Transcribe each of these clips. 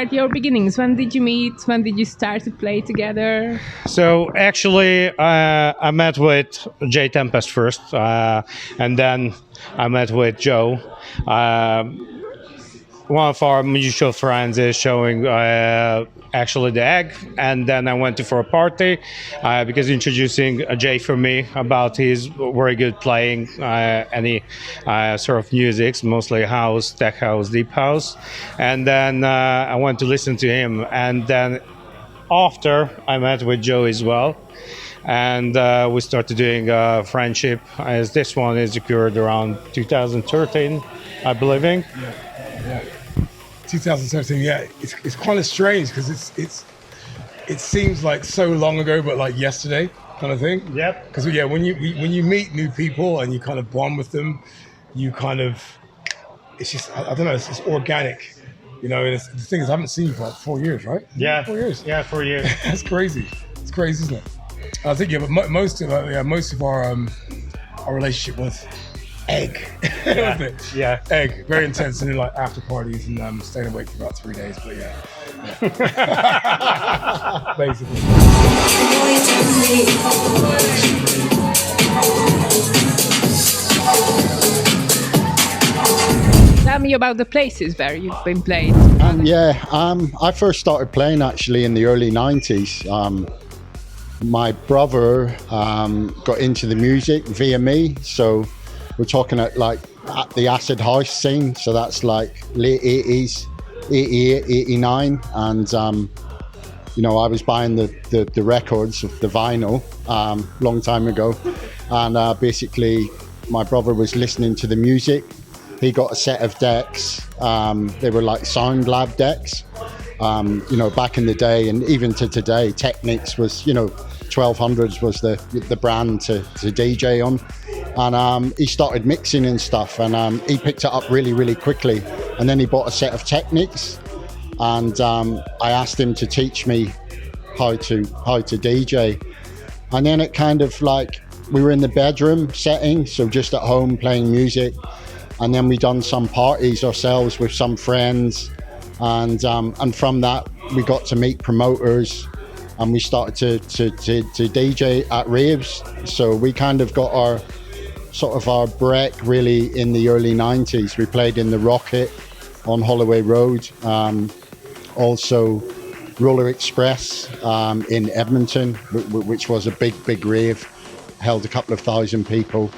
about your beginnings. When did you meet? When did you start to play together? So actually, I met with Tempest first, and then I met with Joe. One of our mutual friends is showing actually the egg, and then I went for a party because introducing Jay for me about his very good playing any sort of music, mostly house, tech house, deep house, and then I went to listen to him, and then after I met with Joe as well, and we started doing friendship. As this one is occurred around 2013, I believe. Yeah. 2017, yeah, it's kind of strange because it seems like so long ago, but like yesterday kind of thing. Yep. Because when you meet new people and you kind of bond with them, you kind of, it's just I don't know, it's organic, And the thing is, I haven't seen you for like 4 years, right? Yeah. 4 years. Yeah, 4 years. That's crazy. It's crazy, isn't it? I think but most of our relationship was egg. Wasn't it? Yeah. Egg. Very intense, and then like after parties and staying awake for about 3 days. But yeah. Basically. Tell me about the places where you've been playing. I first started playing actually in the early 90s. My brother got into the music via me, so we're talking at the acid house scene, so that's like late 80s, 88, 89, and I was buying the records of the vinyl long time ago, and basically my brother was listening to the music. He got a set of decks. They were like Sound Lab decks. Back in the day, and even to today, Technics was 1200s was the brand to DJ on. And he started mixing and stuff, and he picked it up really, really quickly. And then he bought a set of Technics, and I asked him to teach me how to DJ. And then it kind of like, we were in the bedroom setting, so just at home playing music. And then we done some parties ourselves with some friends, and from that we got to meet promoters, and we started to DJ at raves. So we kind of got our break really in the early 90s. We played in the Rocket on Holloway Road, also Roller Express in Edmonton, which was a big rave, held a couple of thousand people,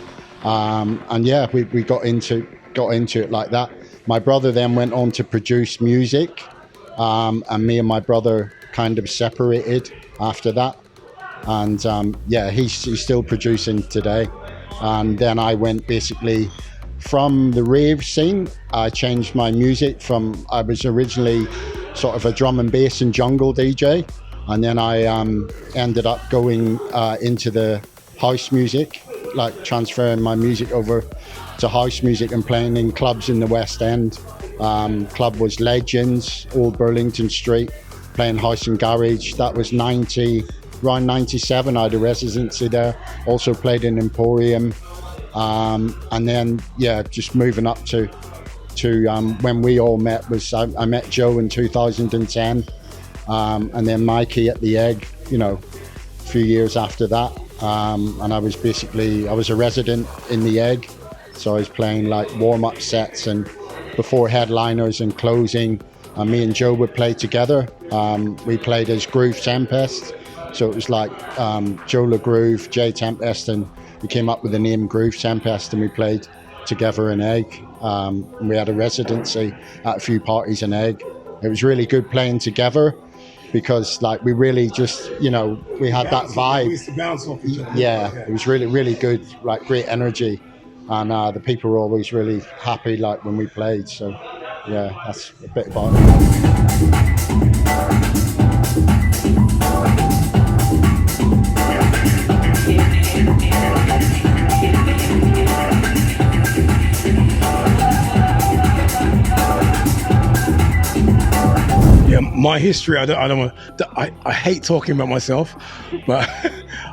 and yeah, we got into it like that. My brother then went on to produce music, and me and my brother kind of separated after that, and he's still producing today. And then I went basically from the rave scene. I changed my music from, I was originally sort of a drum and bass and jungle DJ, and then I ended up going into the house music, like transferring my music over to house music and playing in clubs in the West End. Club was Legends, Old Burlington Street, playing house and garage. That was around 97, I had a residency there. Also played in Emporium. And then, just moving up to when we all met was, I met Joe in 2010. And then Mikey at the Egg, a few years after that. And I was a resident in the Egg. So I was playing like warm-up sets and before headliners and closing. Me and Joe would play together. We played as Groove Tempest. So it was like Joe Le Groove, J Tempest, and we came up with the name Groove Tempest, and we played together in Egg. And we had a residency at a few parties in Egg. It was really good playing together because like we really just, we had that vibe. We used to bounce off each other. Yeah, it was really, really good, like great energy. And the people were always really happy like when we played. So yeah, that's a bit about it. Yeah, my history, I don't want. I hate talking about myself, but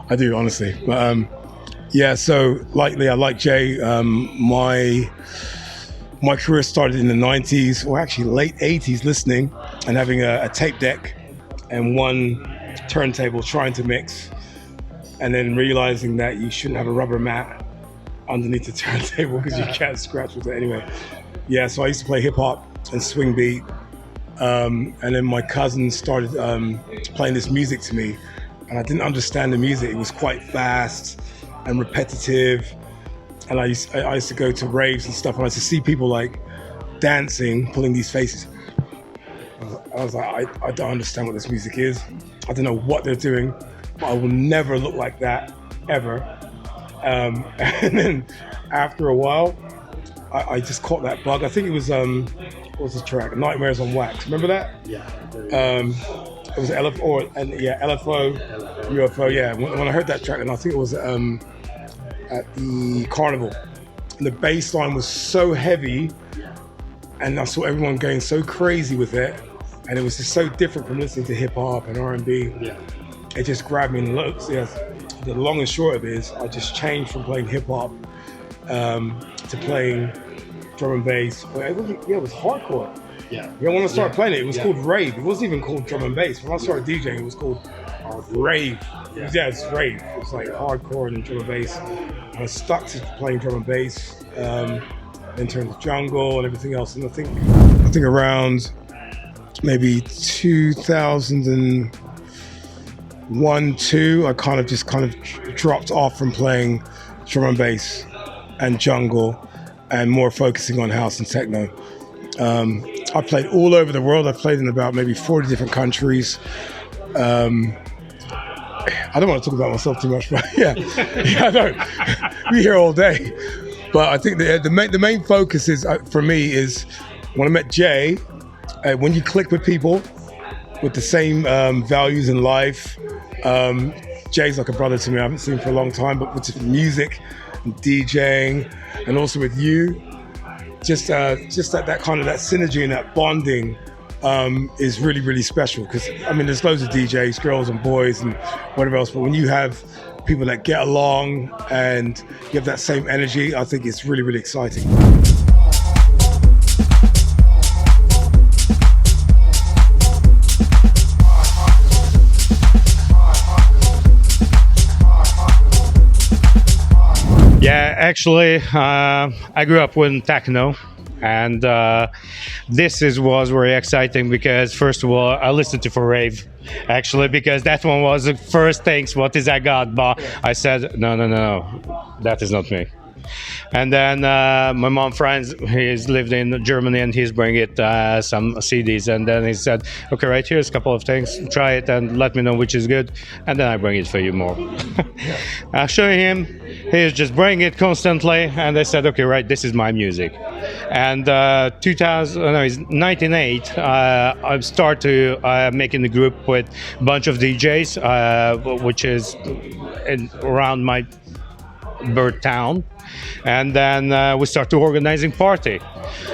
I do honestly. But so like Jay, my career started in the 90s, or actually late 80s, listening. and having a tape deck and one turntable trying to mix, and then realizing that you shouldn't have a rubber mat underneath the turntable because you can't scratch with it anyway. Yeah, so I used to play hip hop and swing beat, and then my cousin started playing this music to me, and I didn't understand the music. It was quite fast and repetitive, and I used to go to raves and stuff, and I used to see people like dancing, pulling these faces. I was like, I don't understand what this music is. I don't know what they're doing, but I will never look like that, ever. And then after a while, I just caught that bug. I think it was, what was the track? Nightmares on Wax. Remember that? Yeah. It was LFO, UFO, yeah. When I heard that track, and I think it was at the carnival, and the bass line was so heavy, and I saw everyone going so crazy with it, and it was just so different from listening to hip hop and R&B. Yeah. It just grabbed me. And the long and short of it is, I just changed from playing hip hop to playing drum and bass. But it was hardcore. Yeah. When I started playing it, it was called rave. It wasn't even called drum and bass. When I started DJing, it was called rave. Yeah, it's rave. It's like hardcore and drum and bass. I was stuck to playing drum and bass. In terms of jungle and everything else, and I think around maybe 2001, 2, I kind of dropped off from playing drum and bass and jungle, and more focusing on house and techno. I played all over the world. I played in about maybe 40 different countries. I don't want to talk about myself too much, but yeah, I don't. We here all day. But I think the main focus is for me is when I met Jay. When you click with people with the same values in life, Jay's like a brother to me. I haven't seen him for a long time, but with music and DJing, and also with you, just that kind of that synergy and that bonding is really, really special. Because I mean, there's loads of DJs, girls and boys and whatever else, but when you have people that get along and you have that same energy, I think it's really, really exciting. Yeah, actually, I grew up with techno, and this was very exciting because, first of all, I listened to for rave, actually, because that one was the first things, what is I got, but I said, no, that is not me. And then my mom friends, he's lived in Germany, and he's bringing some CDs, and then he said, okay, right, here's a couple of things, try it and let me know which is good, and then I bring it for you more. I show him, he's just bringing it constantly, and I said, okay, right, this is my music. And 1998, I started to making a group with a bunch of DJs, which is around my birth town. And then we started organizing party.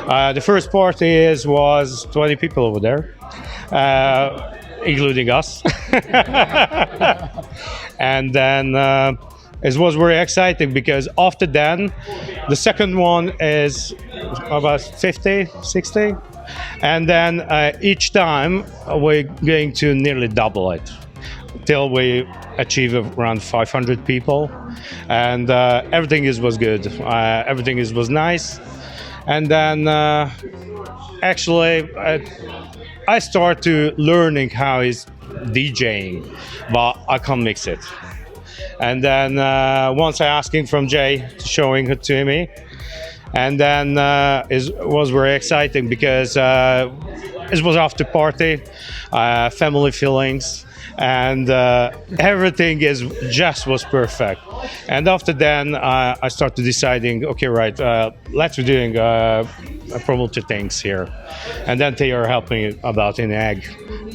The first party was 20 people over there, including us. And then it was very exciting because after then, the second one is about 50, 60. And then each time we're going to nearly double it till we achieve around 500 people, and everything was good. Everything was nice, and then actually I started learning how is DJing, but I can't mix it. And then once I asking from Jay, showing it to me, and then it was very exciting because it was after party, family feelings. And everything was perfect. And after then, I started deciding, okay, right, let's be doing promoted things here, and then they are helping about in Egg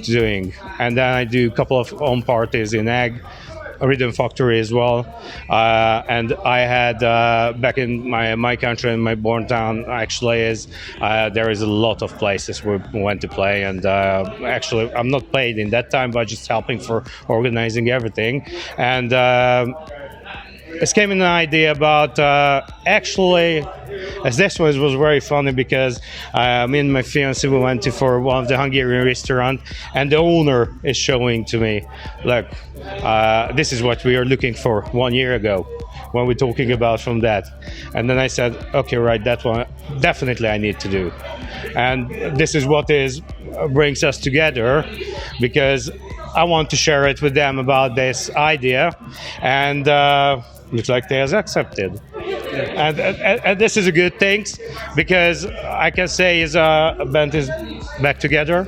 doing, and then I do a couple of home parties in Egg, Rhythm Factory as well, and I had back in my country, in my born town, actually there is a lot of places we went to play, and actually I'm not paid in that time, but just helping for organizing everything, and it came an idea about actually As this was very funny because me and my fiance, we went to for one of the Hungarian restaurant, and the owner is showing to me, look, this is what we are looking for 1 year ago when we're talking about from that. And then I said, okay, right, that one definitely I need to do. And this is what brings us together, because I want to share it with them about this idea, and looks like they have accepted. And this is a good thing, because I can say is a band is back together.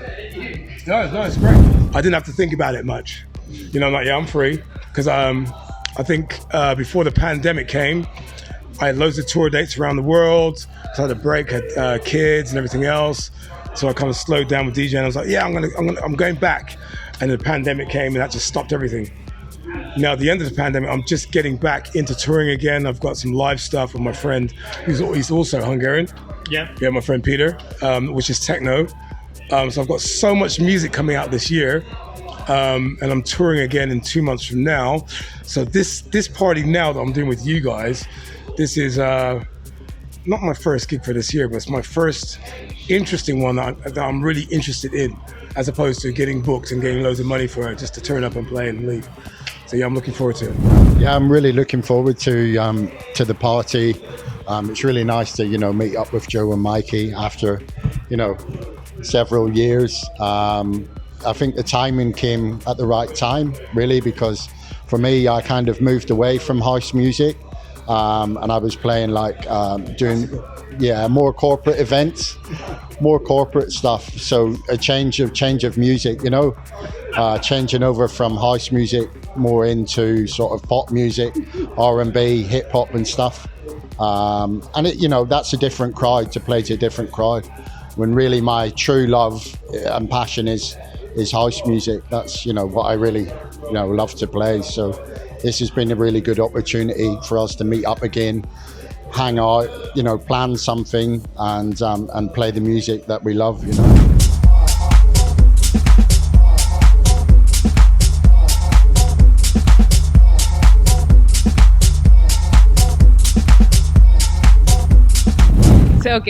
No, it's great. I didn't have to think about it much. You know, like, yeah, I'm free, because I think before the pandemic came, I had loads of tour dates around the world. So I had a break, had kids and everything else. So I kind of slowed down with DJing. I was like, yeah, I'm going back. And the pandemic came, and that just stopped everything. Now, at the end of the pandemic, I'm just getting back into touring again. I've got some live stuff with my friend, he's also Hungarian. Yeah, my friend Peter, which is techno. So I've got so much music coming out this year. And I'm touring again in 2 months from now. So this party now that I'm doing with you guys, this is not my first gig for this year, but it's my first interesting one that I'm really interested in, as opposed to getting booked and getting loads of money for it just to turn up and play and leave. So yeah, I'm looking forward to it. Yeah, I'm really looking forward to the party. It's really nice to meet up with Joe and Mikey after several years. I think the timing came at the right time, really, because for me, I kind of moved away from house music, and I was playing doing more corporate events, more corporate stuff. So a change of music, changing over from house music more into sort of pop music, R&B, hip hop and stuff. And that's a different crowd, to play to a different crowd, when really my true love and passion is house music. That's what I really love to play. So this has been a really good opportunity for us to meet up again, hang out, plan something, and play the music that we love.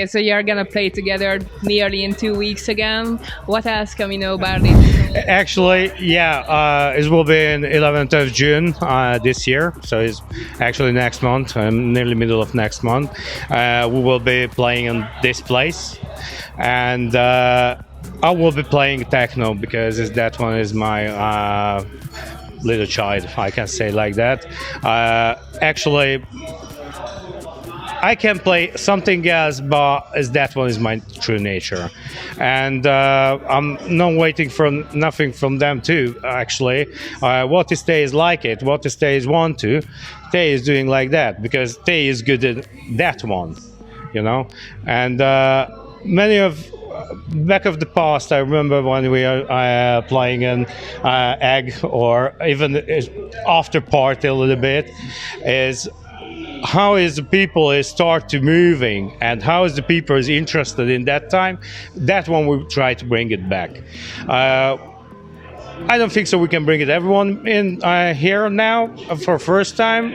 So you're gonna play together nearly in 2 weeks again. What else can we know about it? Actually, it will be in 11th of June this year. So it's actually next month, nearly middle of next month. We will be playing in this place, and I will be playing techno, because that one is my little child, I can say like that. Actually, I can play something else, but that one is my true nature, and I'm not waiting for nothing from them too. Actually, what the stay is like it, what the stay is want to, they is doing like that, because they is good at that one, and many of back of the past, I remember when we are playing an egg, or even after party a little bit, is how is the people start to moving, and how is the people is interested in that time. That one we try to bring it back. I don't think so we can bring it everyone in here now for first time.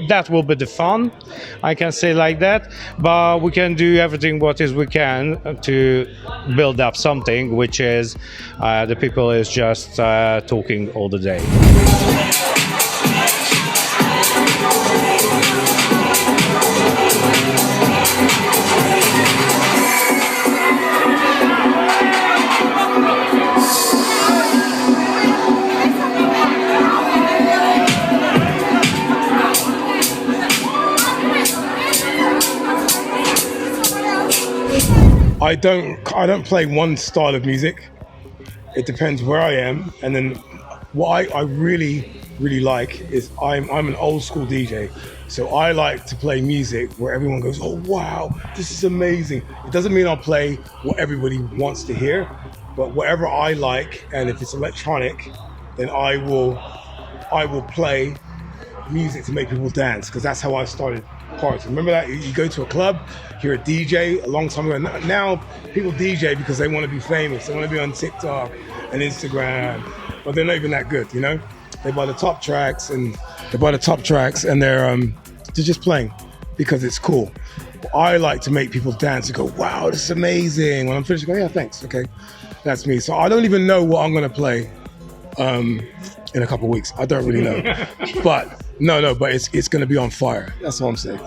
That will be the fun, I can say like that, but we can do everything what is we can to build up something which is the people is just talking all the day. I don't play one style of music. It depends where I am, and then what I really like is I'm an old school DJ, so I like to play music where everyone goes, oh wow, this is amazing. It doesn't mean I'll play what everybody wants to hear, but whatever I like, and if it's electronic, then I will play music to make people dance, because that's how I started parties. Remember that? You go to a club, you're a DJ a long time ago. Now people DJ because they want to be famous. They want to be on TikTok and Instagram, but they're not even that good, They buy the top tracks and they're just playing. because it's cool. I like to make people dance and go, wow, this is amazing. When I'm finished, I go, yeah, thanks. Okay, that's me. So I don't even know what I'm going to play in a couple of weeks. I don't really know. But but it's going to be on fire. That's what I'm saying.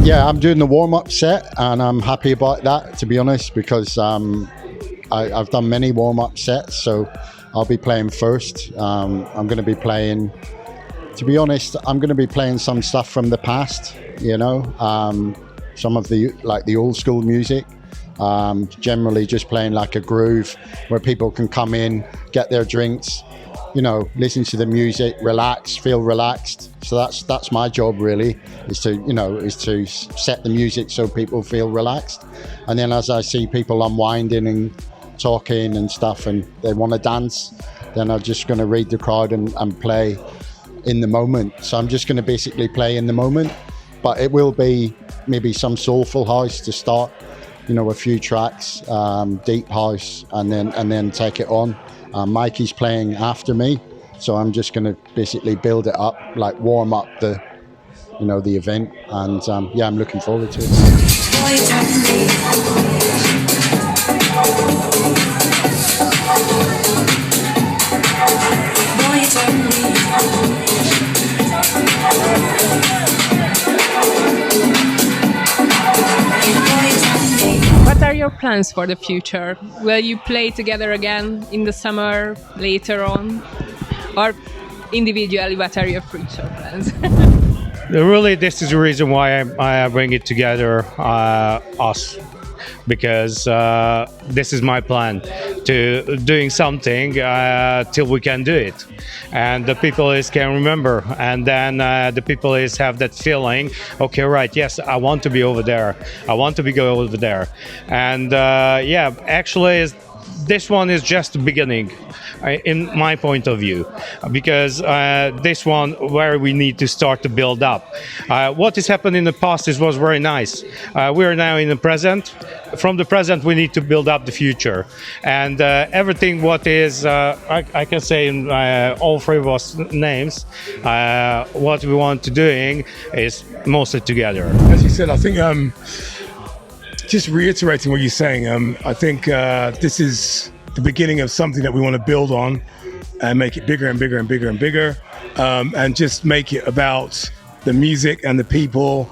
Yeah, I'm doing the warm-up set, and I'm happy about that, to be honest, because I've done many warm-up sets, so I'll be playing first. I'm going to be playing, to be honest, I'm going to be playing some stuff from the past, you know, some of the old school music. Generally just playing like a groove where people can come in, get their drinks, you know, listen to the music, relax, feel relaxed. So that's my job really, is to set the music so people feel relaxed. And then as I see people unwinding and talking and stuff and they want to dance, then I'm just going to read the crowd and play in the moment. So I'm just going to basically play in the moment, but it will be maybe some soulful house to start, you know, a few tracks, deep house, and then take it on. Mikey's playing after me, so I'm just going to basically build it up, like warm up the event, and yeah, I'm looking forward to it. What are your plans for the future? Will you play together again in the summer, later on? Or individually, what are your future plans? Really, this is the reason why I bring it together, us, because this is my plan to doing something till we can do it, and the people can remember, and then the people have that feeling, okay, right, yes, I want to be over there, I want to go over there, and yeah, actually this one is just the beginning, in my point of view, because this one where we need to start to build up. What has happened in the past was very nice. We are now in the present. From the present, we need to build up the future, and everything what is, I can say in all three of us names, what we want to doing is mostly together. As you said, I think just reiterating what you're saying, I think this is the beginning of something that we want to build on and make it bigger and bigger and bigger and bigger, and just make it about the music and the people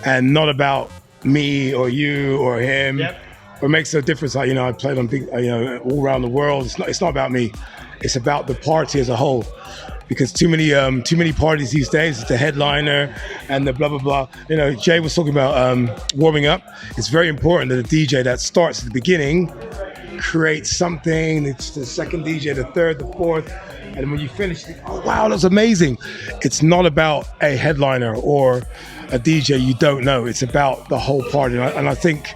and not about me or you or him. Yep. It makes no difference. Like, you know, I played on big, you know, all around the world. It's not about me. It's about the party as a whole. Because too many parties these days, it's the headliner and the blah, blah, blah. You know, Jay was talking about warming up. It's very important that a DJ that starts at the beginning creates something. It's the second DJ, the third, the fourth. And when you finish, you think, oh, wow, that's amazing. It's not about a headliner or a DJ you don't know. It's about the whole party. And I think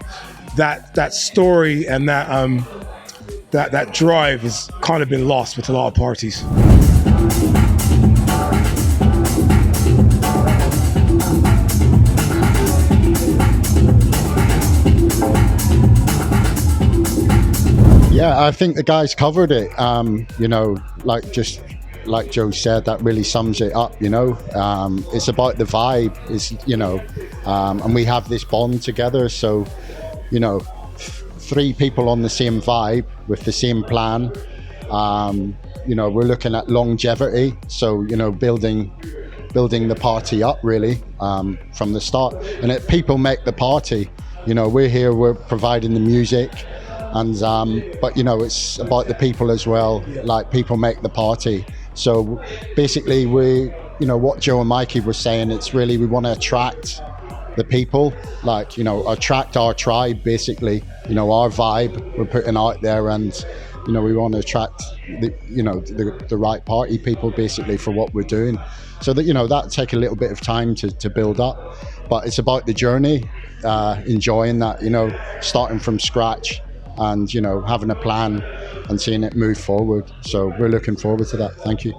that story and that drive has kind of been lost with a lot of parties. Yeah, I think the guys covered it. You know, like Joe said, that really sums it up. You know, it's about the vibe. Is, you know, and we have this bond together. So, you know, three people on the same vibe with the same plan. You know, we're looking at longevity. So, you know, building the party up really from the start. And people make the party. You know, we're here. We're providing the music. And but you know, it's about the people as well. Like, people make the party. So basically, you know, what Joe and Mikey were saying, it's really, we want to attract the people, like, you know, attract our tribe, basically, you know, our vibe we're putting out there, and you know, we want to attract the right party people, basically, for what we're doing. So that, you know, that take a little bit of time to build up, but it's about the journey, enjoying that, you know, starting from scratch. And, you know, having a plan and seeing it move forward. So we're looking forward to that. Thank you.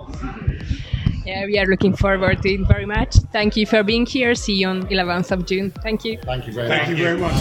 Yeah, we are looking forward to it very much. Thank you for being here. See you on 11th of June. Thank you. Thank you very much. Thank you very much.